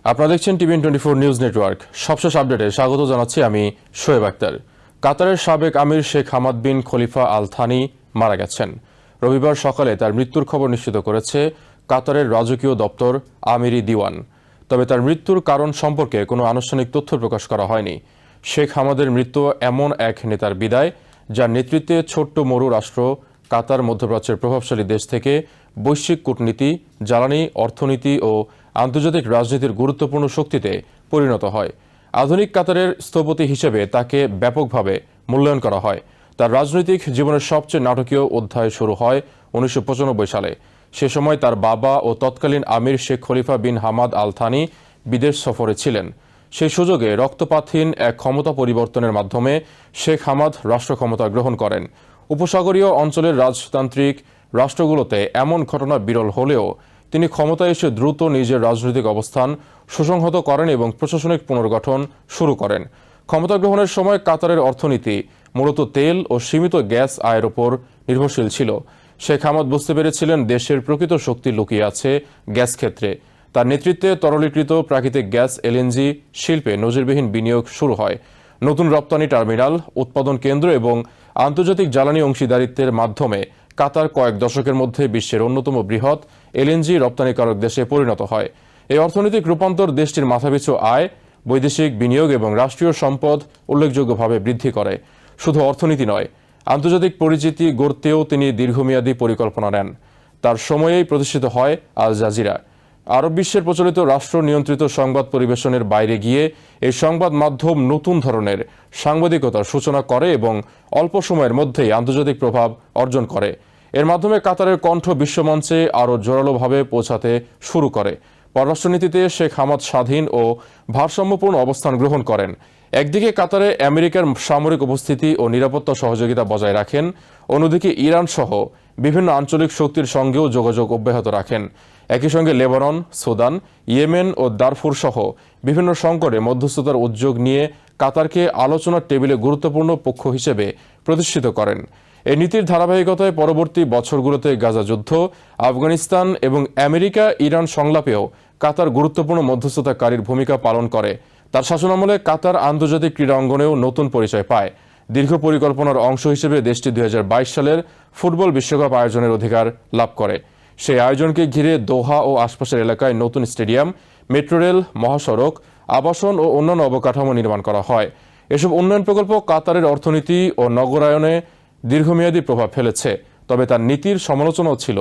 আপনারা দেখছেন TVN 24 news network. সবশেষ আপডেটে স্বাগত জানাচ্ছি আমি শোয়েব আক্তার। কাতারের সাবেক আমির শেখ হামাদ বিন খলিফা আল থানি মারা গেছেন। রবিবার সকালে তার মৃত্যুর খবর নিশ্চিত করেছে কাতারের রাজকীয় দপ্তর আমিরি দিওয়ান। তবে তার মৃত্যুর কারণ সম্পর্কে কোনো আনুষ্ঠানিক তথ্য প্রকাশ করা হয়নি। শেখ হামাদের মৃত্যু এমন এক নেতার বিদায় যার নেতৃত্বে ছোট্ট মরু রাষ্ট্র কাতার মধ্যপ্রাচ্যের প্রভাবশালী দেশ থেকে বৈশ্বিক কূটনীতি, জ্বালানি, অর্থনীতি ও আন্তর্জাতিক রাজনীতির গুরুত্বপূর্ণ শক্তিতে পরিণত হয়। আধুনিক কাতারের স্থপতি হিসেবে তাকে ব্যাপকভাবে মূল্যায়ন করা হয়। তার রাজনৈতিক জীবনের সবচেয়ে নাটকীয় অধ্যায় শুরু হয় 1995 সালে। সে সময় তার বাবা ও তৎকালীন আমির শেখ খলিফা বিন হামাদ আল থানি বিদেশ সফরে ছিলেন। সেই সুযোগে রক্তপাতহীন এক ক্ষমতা পরিবর্তনের মাধ্যমে শেখ হামাদ রাষ্ট্র ক্ষমতা গ্রহণ করেন। উপসাগরীয় অঞ্চলের রাজতান্ত্রিক রাষ্ট্রগুলোতে এমন ঘটনা বিরল হলেও তিনি ক্ষমতায় এসে দ্রুত নিজের রাজনৈতিক অবস্থান সুসংহত করেন এবং প্রশাসনিক পুনর্গঠন শুরু করেন। ক্ষমতা গ্রহণের সময় কাতারের অর্থনীতি মূলত তেল ও সীমিত গ্যাস আয়ের ওপর নির্ভরশীল ছিল। শেখ হামাদ বুঝতে পেরেছিলেন দেশের প্রকৃত শক্তি লুকিয়ে আছে গ্যাস ক্ষেত্রে। তার নেতৃত্বে তরলীকৃত প্রাকৃতিক গ্যাস এলএনজি শিল্পে নজিরবিহীন বিনিয়োগ শুরু হয়। নতুন রপ্তানি টার্মিনাল, উৎপাদন কেন্দ্র এবং আন্তর্জাতিক জ্বালানি অংশীদারিত্বের মাধ্যমে কাতার কয়েক দশকের মধ্যে বিশ্বের অন্যতম বৃহৎ এলএনজি রপ্তানিকারক দেশে পরিণত হয়। এই অর্থনৈতিক রূপান্তর দেশটির মাথাপিছু আয়, বৈদেশিক বিনিয়োগ এবং রাষ্ট্রীয় সম্পদ উল্লেখযোগ্যভাবে বৃদ্ধি করে। শুধু অর্থনীতি নয়, আন্তর্জাতিক পরিচিতি গড়তেও তিনি দীর্ঘমেয়াদী পরিকল্পনা নেন। তার সময়েই প্রতিষ্ঠিত হয় আল জাজিরা। আরব বিশ্বের প্রচলিত রাষ্ট্র নিয়ন্ত্রিত সংবাদ পরিবেশনের বাইরে গিয়ে এই সংবাদ মাধ্যম নতুন ধরনের সাংবাদিকতার সূচনা করে এবং অল্প সময়ের মধ্যেই আন্তর্জাতিক প্রভাব অর্জন করে। এর মাধ্যমে কাতারের কণ্ঠ বিশ্বমঞ্চে আরও জোরালোভাবে পৌঁছাতে শুরু করে। পররাষ্ট্রনীতিতে শেখ হামাদ স্বাধীন ও ভারসাম্যপূর্ণ অবস্থান গ্রহণ করেন। একদিকে কাতারে আমেরিকার সামরিক উপস্থিতি ও নিরাপত্তা সহযোগিতা বজায় রাখেন, অন্যদিকে ইরান সহ বিভিন্ন আঞ্চলিক শক্তির সঙ্গেও যোগাযোগ অব্যাহত রাখেন। একই সঙ্গে লেবানন, সুদান, ইয়েমেন ও দারফুর সহ বিভিন্ন সংকটে মধ্যস্থতার উদ্যোগ নিয়ে কাতারকে আলোচনার টেবিলে গুরুত্বপূর্ণ পক্ষ হিসেবে প্রতিষ্ঠিত করেন। এই নীতির ধারাবাহিকতায় পরবর্তী বছরগুলোতে গাজা যুদ্ধ, আফগানিস্তান এবং আমেরিকা ইরান সংলাপেও কাতার গুরুত্বপূর্ণ মধ্যস্থতাকারীর ভূমিকা পালন করে। তার শাসনামলে কাতার আন্তর্জাতিক ক্রীড়া অঙ্গনেও নতুন পরিচয় পায়। দীর্ঘ পরিকল্পনার অংশ হিসেবে দেশটি 2022 সালের ফুটবল বিশ্বকাপ আয়োজনের অধিকার লাভ করে। সেই আয়োজনকে ঘিরে দোহা ও আশপাশের এলাকায় নতুন স্টেডিয়াম, মেট্রো রেল, মহাসড়ক, আবাসন ও অন্যান্য অবকাঠামো নির্মাণ করা হয়। এসব উন্নয়ন প্রকল্প কাতারের অর্থনীতি ও নগরায়নে দীর্ঘমেয়াদী প্রভাব ফেলেছে। তবে তার নীতির সমালোচনাও ছিল।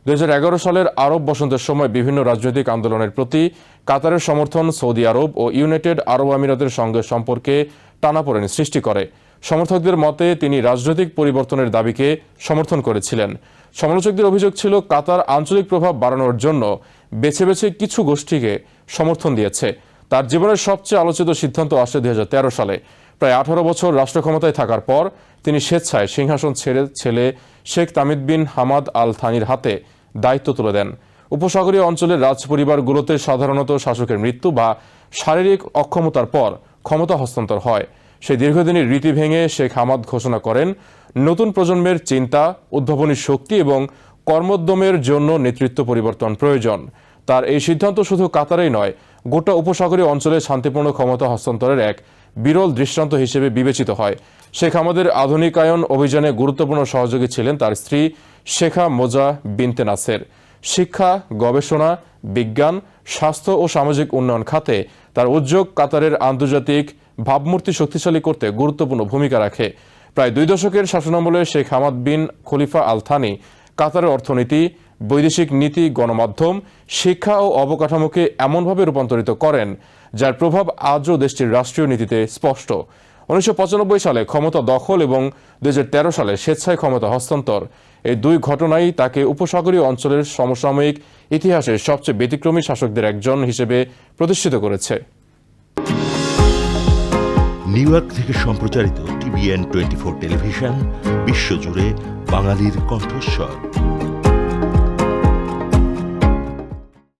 2011 সালের আরব বসন্তের সময় বিভিন্ন রাজনৈতিক আন্দোলনের প্রতি কাতারের সমর্থন সৌদি আরব ও ইউনাইটেড আরব আমিরাতের সঙ্গে সম্পর্কে টানাপোড়েন সৃষ্টি করে। সমর্থকদের মতে তিনি রাজনৈতিক পরিবর্তনের দাবিকে সমর্থন করেছিলেন। সমালোচকদের অভিযোগ ছিল কাতার আঞ্চলিক প্রভাব বাড়ানোর জন্য বেছে বেছে কিছু গোষ্ঠীকে সমর্থন দিয়েছে। তার জীবনের সবচেয়ে আলোচিত সিদ্ধান্ত আসে 2013 সালে। প্রায় 18 বছর রাষ্ট্র ক্ষমতায় থাকার পর তিনি স্বেচ্ছায় সিংহাসন ছেড়ে ছেলে শেখ তামিদ বিন হামাদ আল থানির হাতে দায়িত্ব তুলে দেন। উপসাগরীয় অঞ্চলের রাজপরিবারগুলোতে সাধারণত শাসকের মৃত্যু বা শারীরিক অক্ষমতার পর ক্ষমতা হস্তান্তর হয়। সেই দীর্ঘদিনের রীতি ভেঙে শেখ হামাদ ঘোষণা করেন, নতুন প্রজন্মের চিন্তা, উদ্ভাবনী শক্তি এবং কর্মোদ্যমের জন্য নেতৃত্ব পরিবর্তন প্রয়োজন। তার এই সিদ্ধান্ত শুধু কাতারেই নয়, গোটা উপসাগরীয় অঞ্চলে শান্তিপূর্ণ ক্ষমতা হস্তান্তরের এক বিরল দৃষ্টান্ত হিসেবে বিবেচিত হয়। শেখ হামাদের আধুনিকায়ন অভিযানে গুরুত্বপূর্ণ সহযোগী ছিলেন তার স্ত্রী শেখা মোজা বিনতে নাসের। শিক্ষা, গবেষণা, বিজ্ঞান, স্বাস্থ্য ও সামাজিক উন্নয়ন খাতে তার উদ্যোগ কাতারের আন্তর্জাতিক ভাবমূর্তি শক্তিশালী করতে গুরুত্বপূর্ণ ভূমিকা রাখে। প্রায় 2 দশকের শাসনামলে শেখ হামাদ বিন খলিফা আল থানি কাতারের অর্থনীতি, বৈদেশিক নীতি, গণমাধ্যম, শিক্ষা ও অবকাঠামোকে এমনভাবে রূপান্তরিত করেন যার প্রভাব আজও দেশটির রাষ্ট্রীয় নীতিতে স্পষ্ট। 1995 সালে ক্ষমতা দখল এবং 2013 সালে স্বেচ্ছায় ক্ষমতা হস্তান্তর, এই দুই ঘটনাই তাকে উপসাগরীয় অঞ্চলের সমসাময়িক ইতিহাসের সবচেয়ে ব্যতিক্রমী শাসকদের একজন হিসেবে প্রতিষ্ঠিত করেছে। নিউ ইয়র্ক থেকে সম্প্রচারিত টিভিএন 24 টেলিভিশন বিশ্বজুড়ে বাঙালির কণ্ঠস্বর।